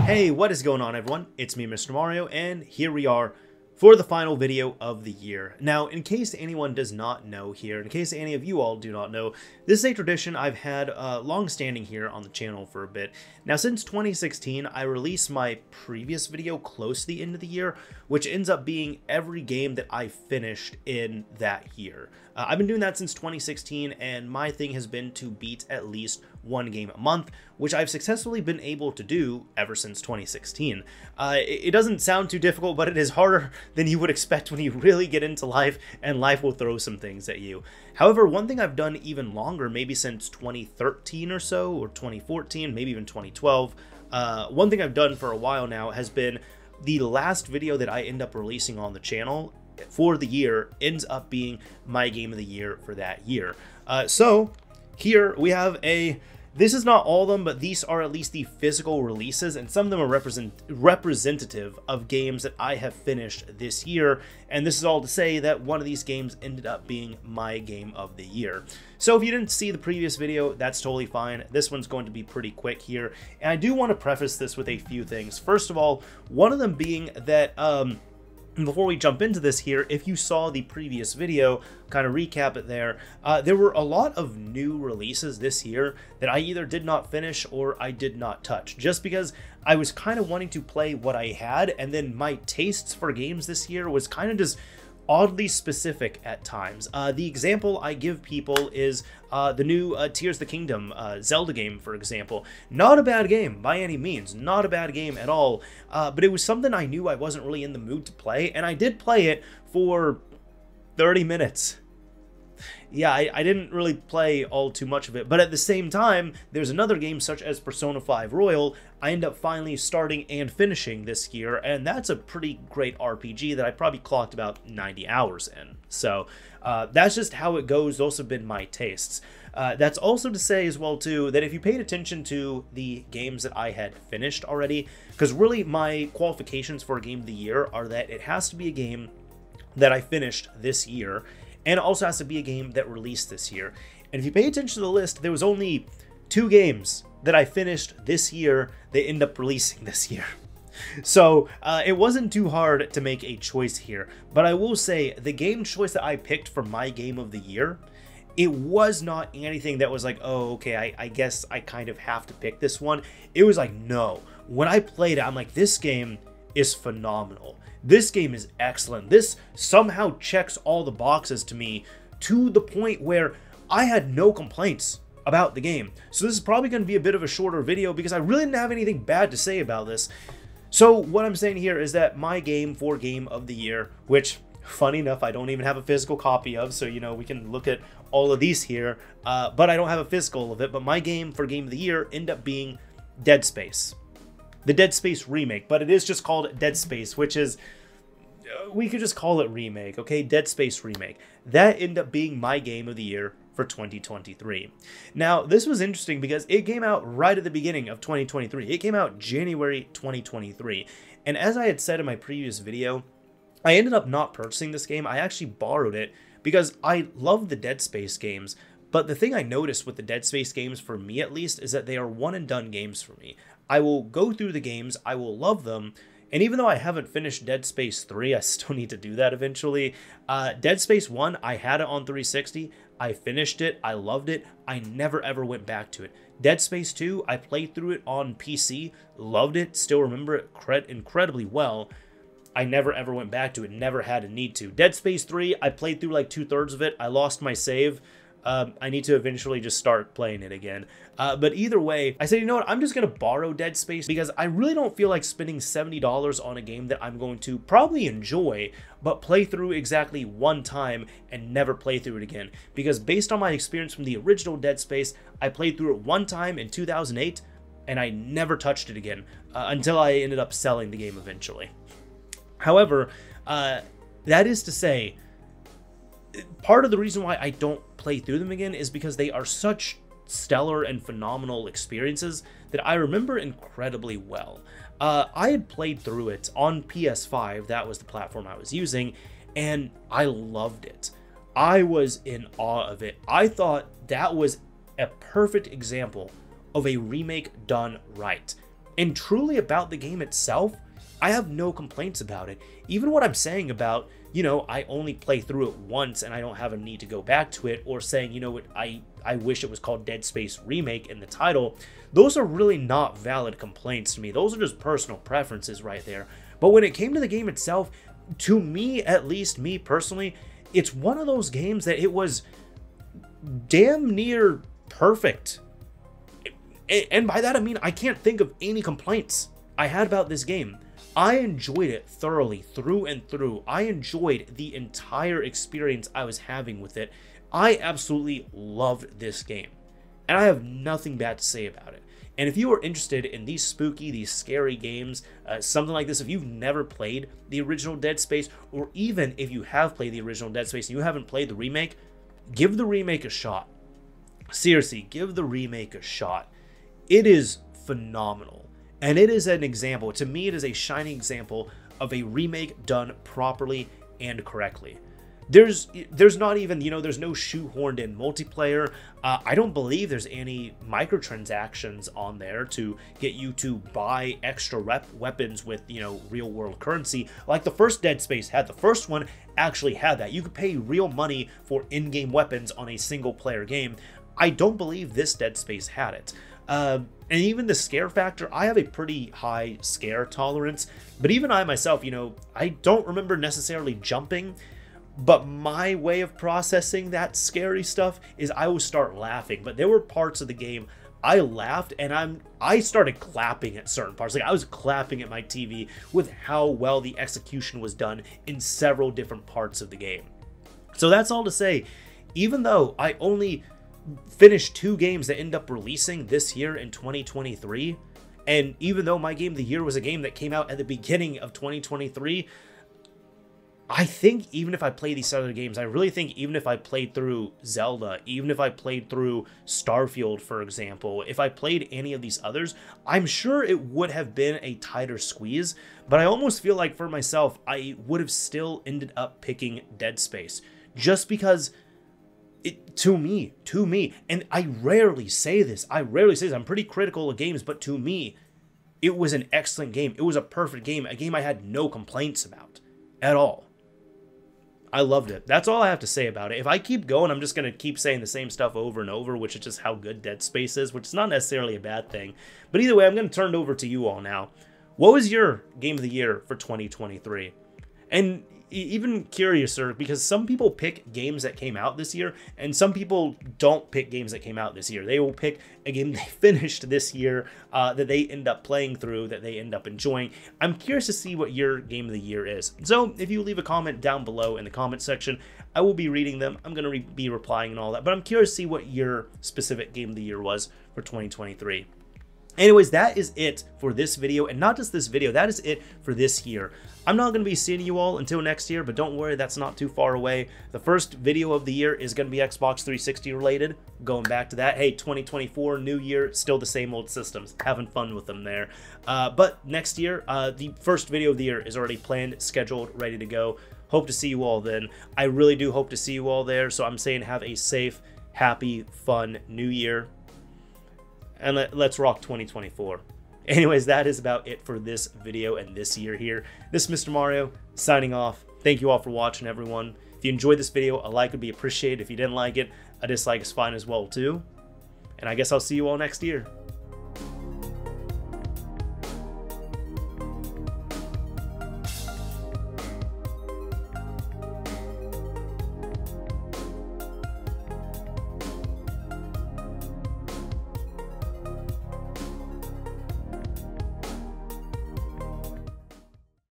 Hey, what is going on, everyone? It's me, Mr. Mario, and here we are for the final video of the year. Now, in case anyone does not know here, in case any of you all do not know, this is a tradition I've had long-standing here on the channel for a bit. Now, since 2016, I released my previous video close to the end of the year, which ends up being every game that I finished in that year. I've been doing that since 2016, and my thing has been to beat at least one game a month, which I've successfully been able to do ever since 2016. It doesn't sound too difficult, but it is harder than you would expect when you really get into life, and life will throw some things at you. However, one thing I've done even longer, maybe since 2013 or so, or 2014, maybe even 2012, one thing I've done for a while now has been the last video that I end up releasing on the channel for the year ends up being my game of the year for that year. So here we have this is not all of them, but these are at least the physical releases, and some of them are representative of games that I have finished this year, and this is all to say that one of these games ended up being my game of the year. So if you didn't see the previous video, that's totally fine. This one's going to be pretty quick here, and I do want to preface this with a few things. First of all, one of them being that before we jump into this here, if you saw the previous video, kind of recap it there were a lot of new releases this year that I either did not finish or I did not touch, just because I was kind of wanting to play what I had, and then my tastes for games this year was kind of just oddly specific at times. The example I give people is the new Tears of the Kingdom Zelda game, for example. Not a bad game by any means, not a bad game at all, but it was something I knew I wasn't really in the mood to play, and I did play it for 30 minutes. Yeah, I didn't really play all too much of it, but at the same time, there's another game such as Persona 5 Royal I end up finally starting and finishing this year, and that's a pretty great RPG that I probably clocked about 90 hours in. So that's just how it goes. Those have been my tastes. That's also to say as well, too, that if you paid attention to the games that I had finished already, because really my qualifications for a game of the year are that it has to be a game that I finished this year, and it also has to be a game that released this year. And if you pay attention to the list, there was only 2 games that I finished this year that end up releasing this year. So it wasn't too hard to make a choice here. But I will say, the game choice that I picked for my game of the year, it was not anything that was like, oh, okay, I guess I kind of have to pick this one. It was like, no. When I played it, I'm like, this game is phenomenal. This game is excellent. This somehow checks all the boxes to me, to the point where I had no complaints about the game. So this is probably going to be a bit of a shorter video because I really didn't have anything bad to say about this. So what I'm saying here is that my game for game of the year, which funny enough I don't even have a physical copy of, so you know we can look at all of these here, but I don't have a physical of it, but my game for game of the year ended up being Dead Space. The Dead Space remake, but it is just called Dead Space, which is, we could just call it remake, okay? Dead Space remake. That ended up being my game of the year for 2023. Now, this was interesting because it came out right at the beginning of 2023. It came out January 2023. And as I had said in my previous video, I ended up not purchasing this game. I actually borrowed it because I love the Dead Space games. But the thing I noticed with the Dead Space games, for me at least, is that they are one-and-done games for me. I will go through the games, I will love them, and even though I haven't finished Dead Space 3, I still need to do that eventually. Dead Space 1, I had it on 360, I finished it, I loved it, I never ever went back to it. Dead Space 2, I played through it on PC, loved it, still remember it incredibly well. I never ever went back to it, never had a need to. Dead Space 3, I played through like 2/3 of it, I lost my save. I need to eventually just start playing it again. But either way, I said, you know what, I'm just going to borrow Dead Space because I really don't feel like spending $70 on a game that I'm going to probably enjoy, but play through exactly one time and never play through it again. Because based on my experience from the original Dead Space, I played through it one time in 2008, and I never touched it again until I ended up selling the game eventually. However, that is to say, part of the reason why I don't play through them again is because they are such stellar and phenomenal experiences that I remember incredibly well. I had played through it on PS5, that was the platform I was using, and I loved it. I was in awe of it. I thought that was a perfect example of a remake done right. And truly about the game itself, I have no complaints about it. Even what I'm saying about, you know, I only play through it once and I don't have a need to go back to it, or saying, you know what, I wish it was called Dead Space Remake in the title, those are really not valid complaints to me. Those are just personal preferences right there. But when it came to the game itself, to me, at least me personally, it's one of those games that it was damn near perfect. And by that I mean I can't think of any complaints I had about this game. I enjoyed it thoroughly through and through. I enjoyed the entire experience I was having with it. I absolutely loved this game, and I have nothing bad to say about it. And if you are interested in these spooky, these scary games, something like this, if you've never played the original Dead Space, or even if you have played the original Dead Space and you haven't played the remake, give the remake a shot. Seriously, give the remake a shot. It is phenomenal. And it is an example, to me it is a shining example of a remake done properly and correctly. There's not even, you know, there's no shoehorned in multiplayer. I don't believe there's any microtransactions on there to get you to buy extra weapons with, you know, real world currency like the first Dead Space had. The first one actually had that. You could pay real money for in-game weapons on a single player game. I don't believe this Dead Space had it. And even the scare factor, I have a pretty high scare tolerance, but even I myself, you know, I don't remember necessarily jumping, but my way of processing that scary stuff is I would start laughing. But there were parts of the game I laughed and I started clapping at certain parts. Like I was clapping at my TV with how well the execution was done in several different parts of the game. So that's all to say, even though I only finished 2 games that end up releasing this year in 2023, and even though my game of the year was a game that came out at the beginning of 2023, I think even if I play these other games, I really think even if I played through Zelda, even if I played through Starfield, for example, if I played any of these others, I'm sure it would have been a tighter squeeze, but I almost feel like for myself, I would have still ended up picking Dead Space, just because to me, and I rarely say this, I'm pretty critical of games, but to me, it was an excellent game. It was a perfect game, a game I had no complaints about at all. I loved it. That's all I have to say about it. If I keep going, I'm just going to keep saying the same stuff over and over, which is just how good Dead Space is, which is not necessarily a bad thing. But either way, I'm going to turn it over to you all now. What was your game of the year for 2023? And even curiouser, because some people pick games that came out this year, and some people don't pick games that came out this year. They will pick a game they finished this year that they end up playing through, that they end up enjoying. I'm curious to see what your game of the year is. So if you leave a comment down below in the comment section, I will be reading them. I'm going to be replying and all that, but I'm curious to see what your specific game of the year was for 2023. Anyways, that is it for this video, and not just this video, that is it for this year. I'm not going to be seeing you all until next year, but don't worry, that's not too far away. The first video of the year is going to be Xbox 360 related. Going back to that, hey, 2024, new year, still the same old systems. Having fun with them there. But next year, the first video of the year is already planned, scheduled, ready to go. Hope to see you all then. I really do hope to see you all there, so I'm saying have a safe, happy, fun new year. And let's rock 2024. Anyways, that is about it for this video and this year here. This is Mr. Mario, signing off. Thank you all for watching, everyone. If you enjoyed this video, a like would be appreciated. If you didn't like it, a dislike is fine as well, too. And I guess I'll see you all next year.